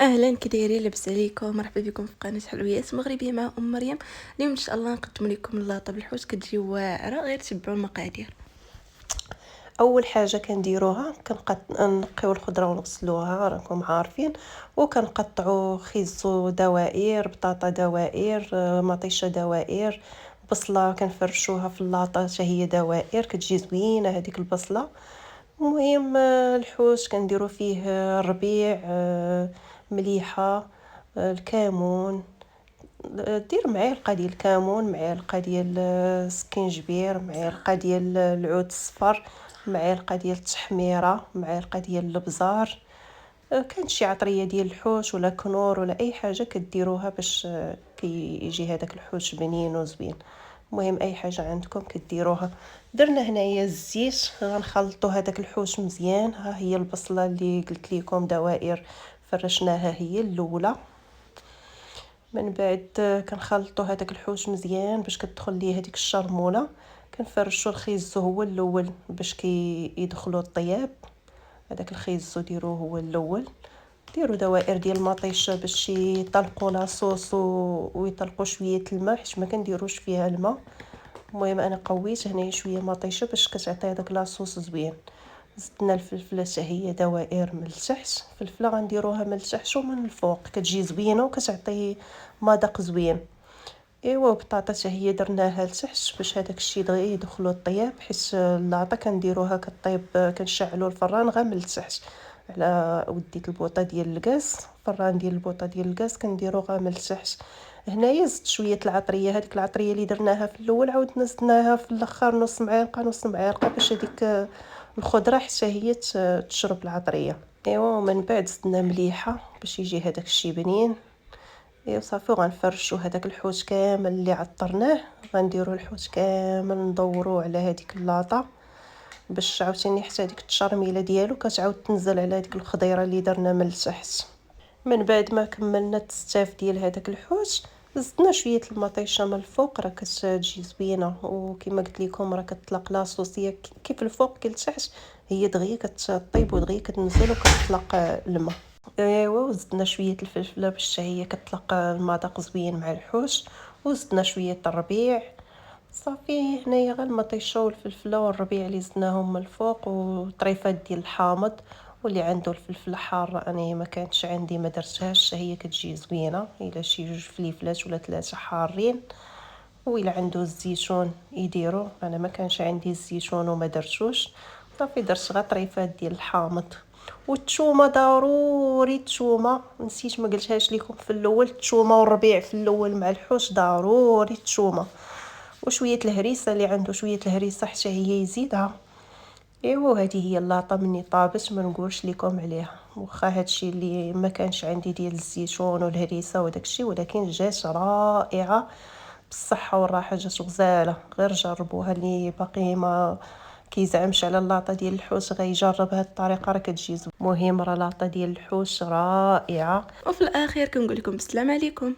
اهلا كي دايرين؟ لاباس عليكم؟ مرحبا بكم في قناه حلويات مغربيه مع مريم. اليوم ان شاء الله نقدم لكم اللاطه بالحوت، كتجي واعره، غير تبعوا المقادير. اول حاجه كنديروها نقيو الخضره ونغسلوها راكم عارفين، وكنقطعوا خيزو دوائر، بطاطا دوائر، مطيشه دوائر، بصله كنفرشوها في اللاطه حتى هي دوائر، كتجي زوينه هذيك البصله. المهم الحوت كنديروا فيه الربيع، مليحه، الكمون، دير معلقه ديال الكمون، معلقه ديال السكينجبير، معلقه ديال العود الصفر، معلقه ديال التحميره، معلقه ديال الابزار. كانت شي عطريه ديال الحوت ولا كنور ولا اي حاجه كديروها باش كيجي هذاك الحوت بنين وزوين. المهم اي حاجه عندكم كديروها. درنا هنايا الزيت، غنخلطوا هذاك الحوت مزيان. ها هي البصله اللي قلت لكم دوائر فرشناها هي الاولى. من بعد كنخلطوا هذاك الحوت مزيان باش كتدخل ليه هذيك الشرموله. كنفرشوا الخيزو هو الاول باش يدخلوا الطياب. هذاك الخيزو ديروه هو الاول، ديروا دوائر ديال المطيشه باش يطلقوا لاصوص ويطلقوا شويه الماء حيت ما كنديروش فيها الماء. المهم انا قويت هنايا شويه مطيشه باش كتعطي هذاك لاصوص زوين. زدنا الفلفله حتى هي دوائر من التحت، الفلفله غنديروها من التحت ومن الفوق كتجي زوينه وكتعطي مذاق زوين. ايوا بطاطا حتى هي درناها لتحت باش هذاك الشيء دغيا يدخلوا الطياب، حيت اللاطه كنديروها كطيب كنشعلوا الفران غير من التحت على وديت البوطه ديال الغاز. الفران ديال البوطه ديال الغاز كنديرو غير من التحت. هنايا زدت شويه العطريه، هذيك العطريه اللي درناها في الاول عاودنا زدناها في الاخر نص معلقه نص معلقه باش هذيك الخضره حتى هي تشرب العطريه. ايوا ومن بعد زدنا مليحه باش يجي هذاك الشيء بنين. ايوا صافي، وغنفرشوا هذاك الحوت كامل اللي عطرناه، غنديروا الحوت كامل ندوروه على هذيك اللاطه باش عاوتاني حتى هذيك التشرميله ديالو كتعاود تنزل على هذيك الخضيره اللي درنا من التحت. من بعد ما كملنا التستاف ديال هذاك الحوت زدنا شويه المطيشه من الفوق، راه كتجي زوينه وكما قلت لكم راه كتطلق لاصوصيه كيف الفوق كي التحت، هي دغيا كتطيب ودغيا كتنزل وكتطلق الماء. ايوا وزدنا شويه الفلفله باش حتى هي كتطلق المذاق زوين مع الحوت، وزدنا شويه الربيع. صافي هنايا غير المطيشه والفلفله والربيع اللي زدناهم من الفوق وطريفات ديال الحامض. واللي عنده الفلفل حار، انا ما كانتش عندي ما درتهاش، هي كتجي زوينه الا شي جوج فليفلات ولا ثلاثه حارين. وإلا عنده الزيتون يديرو، انا ما كانش عندي الزيتون وما درتوش. صافي درت غير طريفات ديال الحامض. والثومه ضروري، الثومه نسيت ما قلتهاش لكم في الاول، الثومه والربيع في الاول مع الحوت ضروري الثومه. وشويه الهريسه، اللي عنده شويه الهريسه حتى هي يزيدها. ايوا هذه هي اللاطه مني طابت ما نقولش لكم عليها، واخا هادشي اللي ما كانش عندي ديال الزيتون والهريسه وداكشي، ولكن جات رائعه بالصحه والراحه، جات غزاله. غير جربوها، اللي باقي ما كيزعمش على اللاطه ديال الحوت غيجرب هاد الطريقه راه كتجي زوينه. المهم راه لاطه ديال الحوت رائعه. وفي الاخير كنقول لكم السلام عليكم.